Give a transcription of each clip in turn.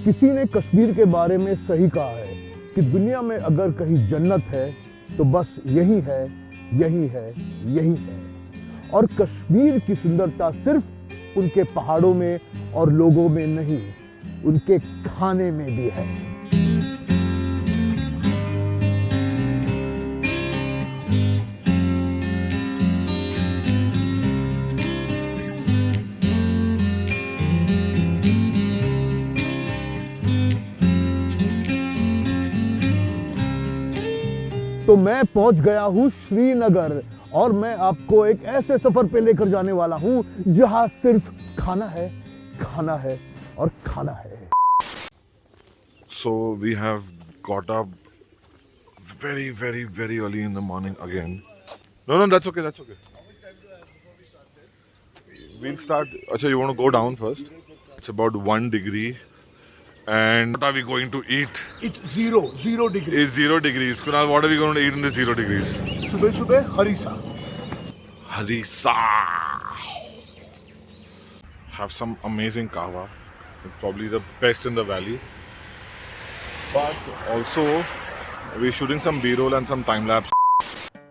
किसी ने कश्मीर के बारे में सही कहा है कि दुनिया में अगर कहीं जन्नत है तो बस यही है, यही है, यही है। और कश्मीर की सुंदरता सिर्फ उनके पहाड़ों में और लोगों में नहीं, उनके खाने में भी है। तो मैं पहुंच गया हूं श्रीनगर और मैं आपको एक ऐसे सफर पे लेकर जाने वाला हूं जहां सिर्फ खाना है, खाना है और खाना है। So we have got up very, very, very early in the morning again. No, that's okay, that's okay. We'll start. Acha, you want to go down first? It's about 1 degree. And what are we going to eat? It's zero degrees. It's 0 degrees. Kunal, what are we going to eat in this 0 degrees? सुबह harees. Harissa. Have some amazing kahwa. It's probably the best in the valley. But also, we're shooting some B-roll and some time lapse.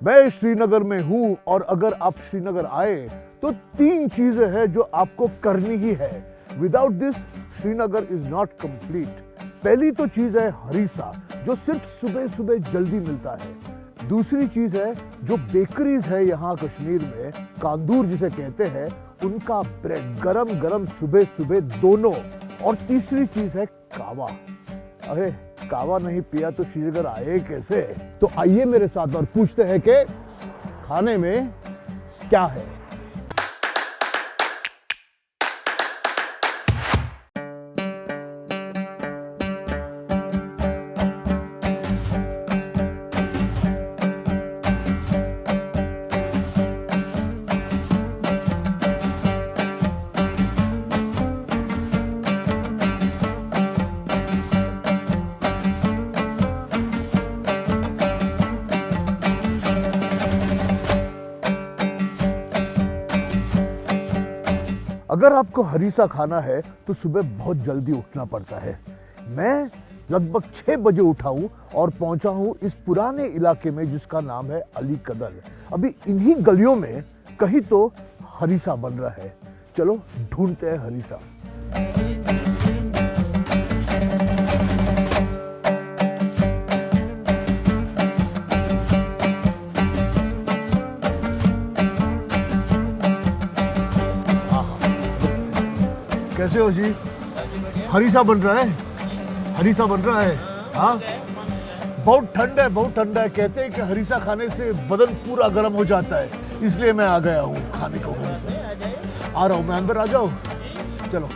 मैं श्रीनगर में हूँ और अगर आप श्रीनगर आए तो 3 चीजें हैं जो आपको करनी ही है। Without this Srinagar is not complete. पहली तो चीज है हरीसा, जो सिर्फ सुबह सुबह जल्दी मिलता है। दूसरी चीज है जो बेकरीज है यहाँ कश्मीर में, कांदूर जिसे कहते हैं, उनका ब्रेड गरम गरम सुबह सुबह दोनों। और तीसरी चीज है कावा। अरे कावा नहीं पिया तो श्रीनगर आए कैसे? तो आइए मेरे साथ और पूछते हैं कि खाने में क्या है। अगर आपको हरीसा खाना है तो सुबह बहुत जल्दी उठना पड़ता है। मैं लगभग 6 बजे उठा हूं और पहुंचा हूं इस पुराने इलाके में जिसका नाम है अली कदल। अभी इन्हीं गलियों में कहीं तो हरीसा बन रहा है। चलो ढूंढते हैं हरीसा। कैसे हो जी? हरीसा बन रहा है, हरीसा बन रहा है। हाँ, बहुत ठंडा है, बहुत ठंडा है। कहते हैं कि हरीसा खाने से बदन पूरा गर्म हो जाता है, इसलिए मैं आ गया हूँ खाने को हरीसा। आ रहा हूँ मैं, अंदर आ जाओ। चलो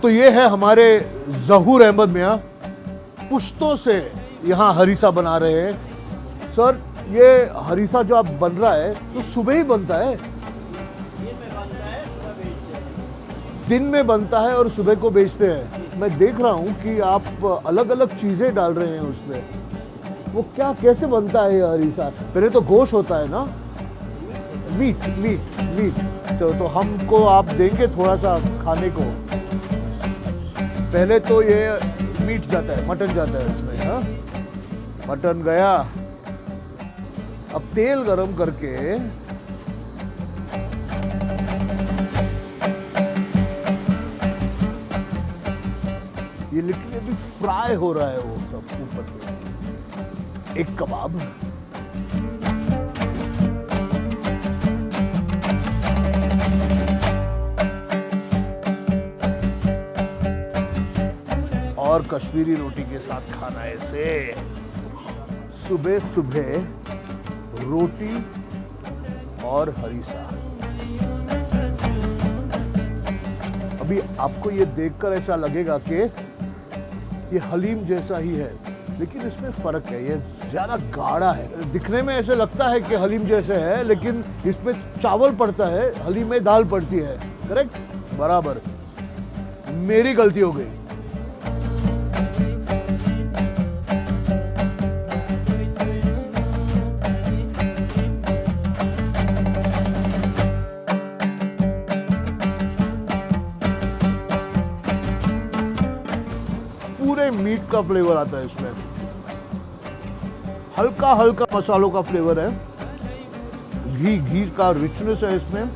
तो ये है हमारे जहूर अहमद मियाँ, पुश्तों से यहाँ हरीसा बना रहे हैं। सर, ये हरीसा जो आप बन रहा है तो सुबह ही बनता है? दिन में बनता है और सुबह को बेचते हैं। मैं देख रहा हूँ कि आप अलग अलग चीजें डाल रहे हैं उसमें। वो क्या, कैसे बनता है ये हरीसा? पहले तो गोश्त होता है ना? Meat meat meat. तो हमको आप देंगे थोड़ा सा खाने को? पहले तो ये मीट जाता है, मटन जाता है इसमें। हाँ, मटन गया। अब तेल गरम करके ये लिटरली अभी फ्राई हो रहा है वो सब ऊपर से। एक कबाब, और कश्मीरी रोटी के साथ खाना है इसे। सुबह सुबह रोटी और हरी साग। अभी आपको ये देखकर ऐसा लगेगा कि ये हलीम जैसा ही है, लेकिन इसमें फर्क है, ये ज्यादा गाढ़ा है। दिखने में ऐसे लगता है कि हलीम जैसे है, लेकिन इसमें चावल पड़ता है, हलीम में दाल पड़ती है। करेक्ट, बराबर। मेरी गलती हो गई। पूरे मीट का फ्लेवर आता है इसमें, हल्का हल्का मसालों का फ्लेवर है, घी का रिचनेस है इसमें।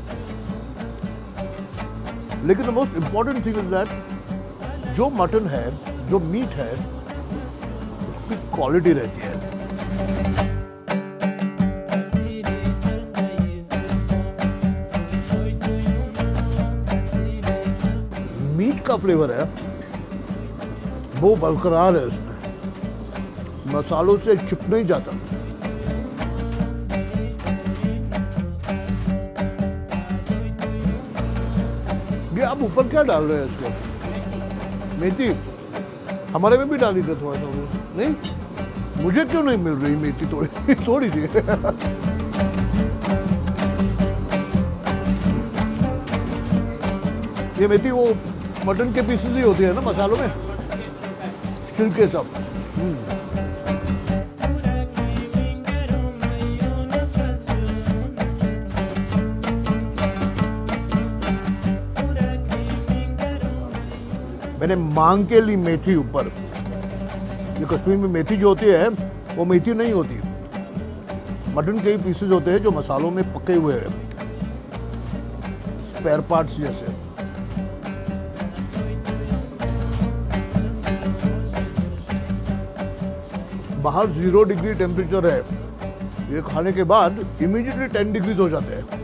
लेकिन the most important thing is that जो मटन है, जो मीट है, उसकी क्वालिटी रहती है। मीट का फ्लेवर है वो बरकरार है इसमें, मसालों से चिप नहीं जाता। ये आप ऊपर क्या डाल रहे हैं इसके? मेथी हमारे में भी डाली थी थोड़ा सा, नहीं? मुझे क्यों नहीं मिल रही मेथी? थोड़ी थोड़ी सी। ये मेथी वो मटन के पीसेस ही होती है ना मसालों में, छिलके सब। मैंने मांग के ली मेथी ऊपर। ये कश्मीर में मेथी जो होती है वो मेथी नहीं होती, मटन के ही पीसेस होते हैं जो मसालों में पके हुए हैं, स्पेयर पार्ट्स जैसे। बाहर 0 डिग्री टेम्परेचर है, ये खाने के बाद इमीडिएटली 10 डिग्रीज हो जाते हैं।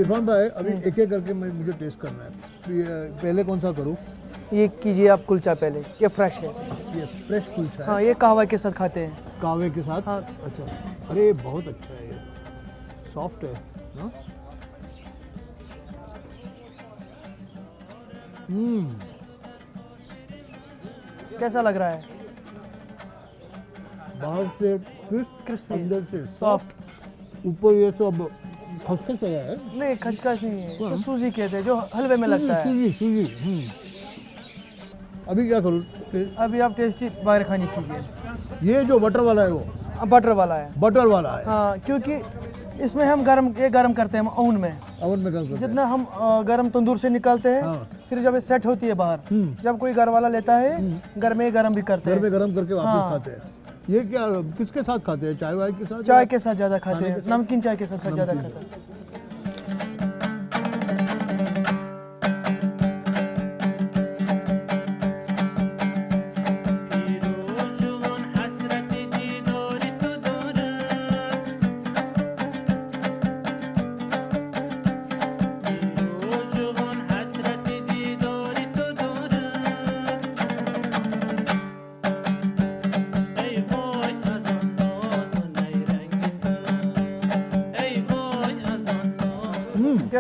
इरफान भाई, अभी एक एक करके मुझे टेस्ट करना है, तो ये पहले कौन सा करूँ? ये कीजिए आप कुलचा पहले, ये फ्रेश है। ये फ्रेश कुलचा है? हाँ, ये कहवा के साथ खाते हैं। कहवे के साथ? हाँ। अच्छा, अरे बहुत अच्छा है, ये सॉफ्ट है ना? कैसा लग रहा है? बाहर से क्रिस्पी, अंदर से सॉफ्ट। ऊपर ये सब खसखस है? नहीं, खसखस नहीं है, इसको सूजी कहते हैं, जो हलवे में लगता है। सूजी। अभी क्या करूँ? अभी आप टेस्टी बाहर खानी कीजिए। ये जो बटर वाला है वो? बटर वाला है। बटर वाला है? हाँ, क्योंकि इसमें हम गरम करते हैं ओवन में। ओवन में गरम करते हैं? जितना हम गरम तंदूर से निकालते हैं, हाँ। फिर जब ये सेट होती है बाहर, जब कोई घर वाला लेता है, घर में गरम भी करते हैं। घर में गरम करके वापस हाँ। खाते हैं। ये क्या किसके साथ खाते हैं? चाय वाय के साथ? चाय के साथ ज़्यादा खाते हैं, नमकीन चाय के साथ ज़्यादा खाते हैं।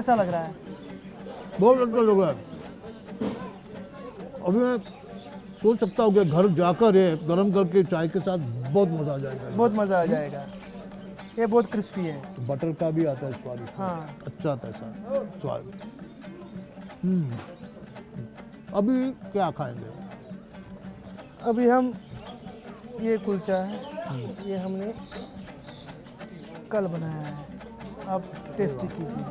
कैसा लग रहा है? बहुत अच्छा लग रहा है। अभी मैं सोच सकता हूँ कि घर जाकर ये गरम करके चाय के साथ बहुत मजा आ जाएगा। बहुत मज़ा आ जाएगा। ये बहुत क्रिस्पी है। बटर का भी आता है स्वाद इसमें। हाँ। अच्छा आता है स्वाद। अभी क्या खाएंगे? अभी हम ये कुलचा है, ये हमने कल बनाया है, आप टेस्टी कीजिए।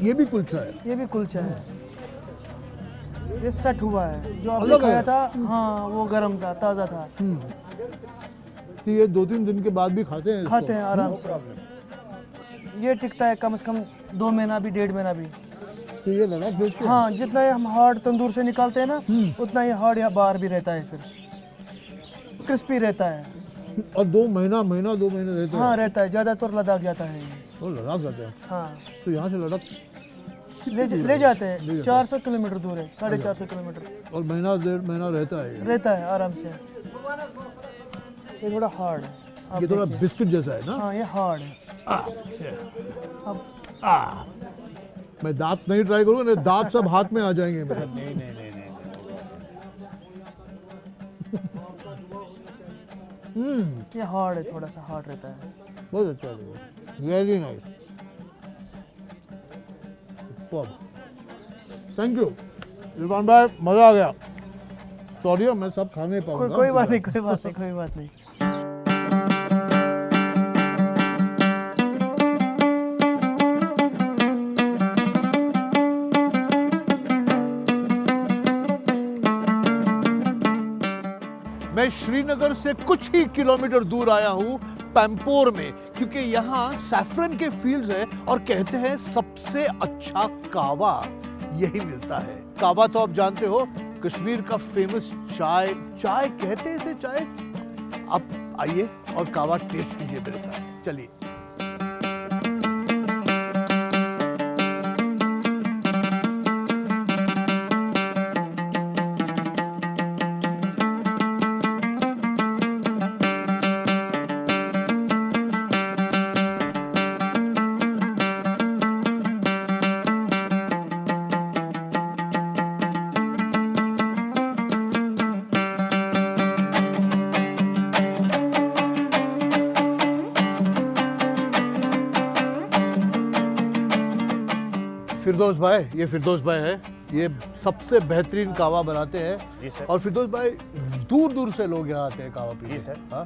ये भी कुलचा है। ये भी कुलचा है, ये सेट हुआ है। जो आपने अलग है। खाया था, हाँ वो गर्म था, ताज़ा था। तो ये 2-3 दिन के बाद भी खाते हैं इसको? खाते हैं आराम से। ये टिकता है कम से कम 2 महीना भी, 1.5 महीना भी। तो ये लद्दाख भेजते हैं? हाँ, जितना ये हम हार्ड तंदूर से निकालते हैं ना, उतना ही हार्ड यहाँ बाहर भी रहता है, फिर क्रिस्पी रहता है। और 2 महीने रहते हैं? हाँ रहता है, ज़्यादातर लद्दाख जाता है ये। तो लद्दाख जाते हैं? हाँ, तो यहाँ से लद्दाख ले जाते हैं। 400 किलोमीटर दूर है, 450 किलोमीटर और महीना 1.5 महीना रहता है ये? रहता है आराम से। ये थोड़ा हार्ड है, आप ये थोड़ा देखिए। बिस्किट जैसा है ना? हाँ, ये हार्ड है। अब मैं दांत नहीं ट्राई करूँगा, नहीं दांत सब हाथ में आ जाएंगे मेरे। ये हार्ड है, थोड़ा सा हार्ड रहता है। बहुत अच्छा है, very nice. Thank you Irfan भाई, मजा आ गया। सॉरी मैं सब खा नहीं पाऊंगा। कोई बात नहीं, कोई बात नहीं, कोई बात नहीं। मैं श्रीनगर से कुछ ही किलोमीटर दूर आया हूँ पैम्पोर में, क्योंकि यहाँ सैफरन के फील्ड्स हैं और कहते हैं सबसे अच्छा कावा यही मिलता है। कावा तो आप जानते हो, कश्मीर का फेमस चाय कहते हैं इसे, चाय। आप आइए और कावा टेस्ट कीजिए मेरे साथ, चलिए। फिरदौस भाई, ये फिरदौस भाई है, ये सबसे बेहतरीन कावा बनाते हैं। जी सर। और फिरदौस भाई, दूर दूर से लोग यहाँ आते हैं कावा पीने। जी सर। हाँ,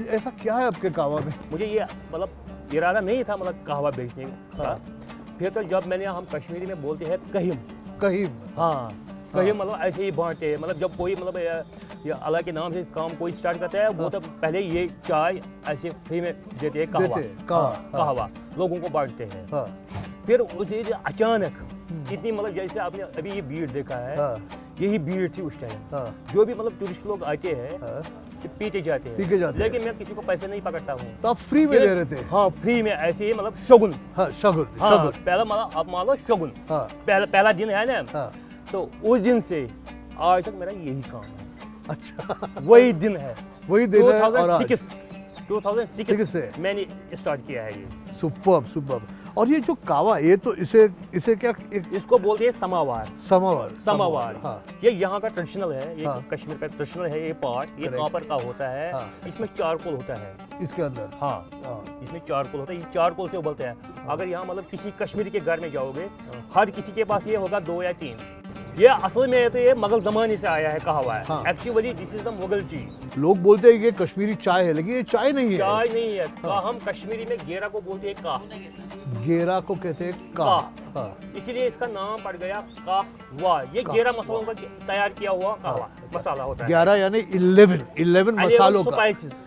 ऐसा क्या है आपके कावा में? मुझे ये मतलब इरादा नहीं था मतलब कहवा बेचने का। हाँ। फिर तो जब मैंने, हम कश्मीरी में बोलते हैं कहीम। कहीं हाँ, कहीम मतलब ऐसे ही बांटते हैं। मतलब जब कोई मतलब ये अल्लाह के नाम से काम कोई स्टार्ट करता है, वो तो पहले ये चाय ऐसे फ्री में देते हैं, कहवा। कहवा, हाँ, कहवा लोगों को बांटते हैं। हाँ, फिर उसे अचानक इतनी मतलब जैसे आपने अभी ये भीड़ देखा है, हाँ, यही भीड़ थी उस टाइम। हाँ, जो भी मतलब टूरिस्ट लोग आते हैं, हाँ। पीते जाते हैं। पी के जाते हैं। लेकिन मैं किसी को पैसे नहीं पकड़ता हूँ। तो आप फ्री में दे रहे थे? हाँ, फ्री में ऐसे ही मतलब शगुन। हाँ, शगुन, हाँ, शगुन। पहला मतलब आप मान लो शगुन। हाँ, पहला दिन है ना, हाँ, तो उस दिन से आज तक मेरा यही काम है। अच्छा, वही दिन है। वही दिन है। और आज 2006 से मैंने स्टार्ट किया है ये। Superb, superb. और ये जो कावा, ये तो इसे क्या, एक इसको बोलते हैं समावार। समावार। हाँ, ये यहाँ का ट्रेडिशनल है, ये हाँ। कश्मीर का ट्रेडिशनल है। ये पार्ट ये Correct। कॉपर का होता है। हाँ। इसमें चारकोल होता है। इसके अंदर। हाँ, हाँ, इसमें चारकोल होता है। ये चारकोल से उबलते हैं। अगर यहाँ मतलब किसी कश्मीरी के घर में जाओगे, हर किसी के पास ये होगा 2 या 3। ये असल में तो ये मुगल जमाने से आया है, कहवा है। हाँ। Actually this is the Mughal T. लोग बोलते हैं कि ये कश्मीरी चाय है, लेकिन ये चाय नहीं है। चाय नहीं है। हम कश्मीरी में गेरा को बोलते हैं का। गेरा को कहते हैं का। हाँ, इसीलिए इसका नाम पड़ गया कहवा। ये 11 मसालों का तैयार किया हुआ कहवा मसाला होता है। 11 यानी 11 मसालों का।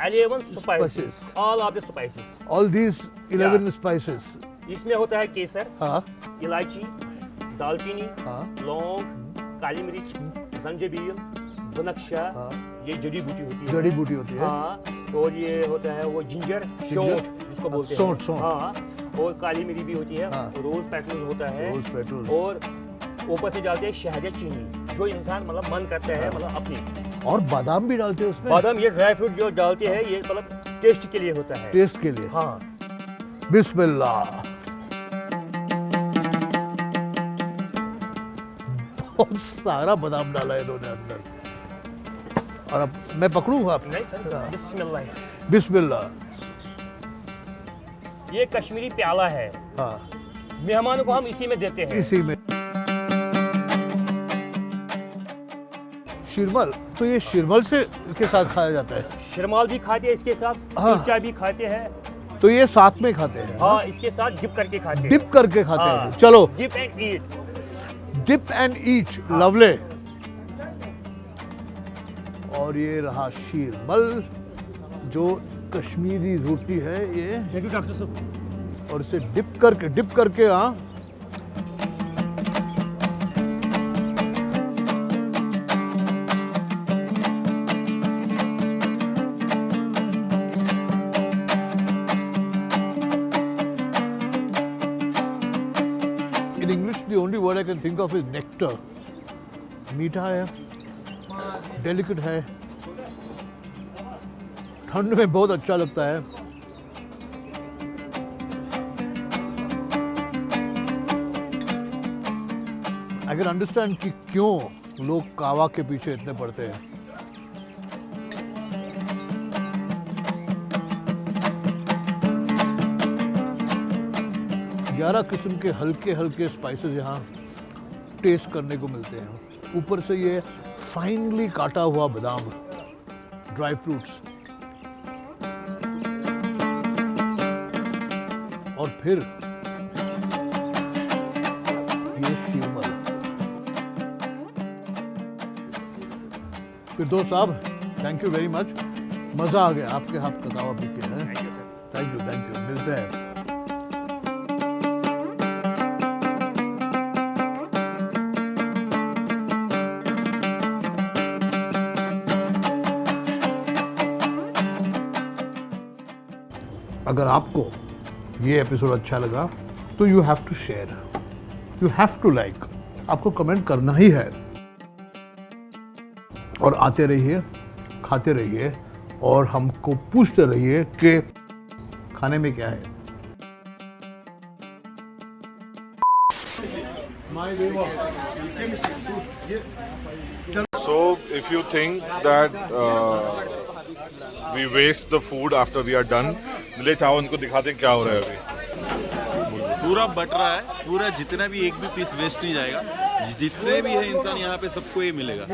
11 spices, all of the spices. All these 11 spices. इसमें होता है केसर, हाँ, इलायची, दालचीनी, हाँ, लौंग, काली मिर्च, जंजीबील, बनक्शा। हाँ। ये जड़ी बूटी होती है। जड़ी बूटी होती है। हाँ, और ये होता है वो जिंजर, सौंठ जिसको बोलते हैं। सौंठ। हाँ, और काली मिर्च भी होती है। हाँ। रोज पेटल्स होता है। Rose petals. और ऊपर से डालते हैं शहद, चीनी, जो इंसान मतलब मन करता है मतलब अपनी। और बादाम भी डालते हैं उसमें। बादाम, ये ड्राई फ्रूट जो डालते हैं, ये मतलब टेस्ट के लिए होता है। टेस्ट के लिए। हाँ, बिस्मिल्लाह। बहुत सारा बादाम डाला है इन्होंने अंदर। और अब मैं पकड़ूंगा आप? नहीं सर, बिस्मिल्लाह। बिस्मिल्लाह। ये कश्मीरी प्याला है, हाँ, मेहमानों को हम इसी में देते हैं। इसी में शिरमल, तो ये शिरमल से के साथ खाया जाता है? शिरमाल भी खाते हैं इसके साथ, हाँ। कुलचा भी खाते हैं। तो ये साथ में खाते हैं? हाँ, इसके साथ डिप करके खाते हैं। डिप करके खाते हाँ। हैं। चलो, dip and eat. Dip and eat, lovely. और ये रहा शीरमल, जो कश्मीरी रोटी है ये, थैंक यू डॉक्टर साहब। और इसे डिप करके हाँ। In English, the only word I can think of is nectar. मीठा है, डेलिकेट है, ठंड में बहुत अच्छा लगता है। I can understand कि क्यों लोग कावा के पीछे इतने पड़ते हैं। ग्यारह किस्म के हल्के हल्के स्पाइसेस यहाँ टेस्ट करने को मिलते हैं। ऊपर से ये फाइनली काटा हुआ बादाम, ड्राई फ्रूट्स, और फिर ये शीरमल। फिरदौस साहब, थैंक यू वेरी मच। मजा आ गया आपके हाथ का कावा पी के। Thank you sir. Thank you, मिलते हैं। अगर आपको ये एपिसोड अच्छा लगा तो you have to share, you have to like, आपको कमेंट करना ही है। और आते रहिए, खाते रहिए, और हमको पूछते रहिए कि खाने में क्या है। So, if you think that we waste the food after we are done, ले चाहो उनको दिखाते हैं क्या हो रहा है अभी। पूरा बट रहा है, पूरा जितना भी एक भी पीस वेस्ट नहीं जाएगा। जितने भी है इंसान यहाँ पे सबको ये मिलेगा।